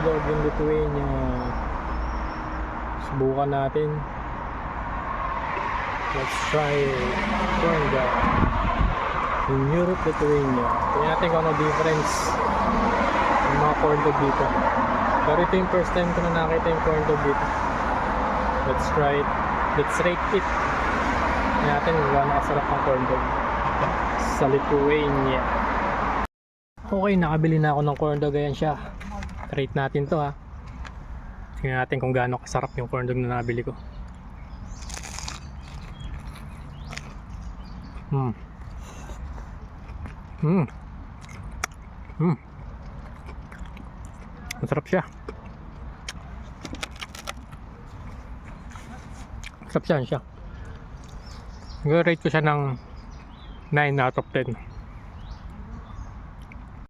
dog in Lithuania. Subukan natin. Let's try corn dog in Europe, Lithuania. Tingnan natin kung ano difference ng mga corn dog dito. Pero ito yung first time ko na nakita yung corn dog dito. Let's try it. Let's rate it. Tingnan natin kung gaano kasarap ang corn dog sa Lithuania. Okay, nakabili na ako ng corn dog. Ayan siya. Rate natin to ha. Tingnan natin kung gaano kasarap yung corn dog na nabili ko. Masarap siya. Masarap siya. Rate ko siya ng 9 out of 10.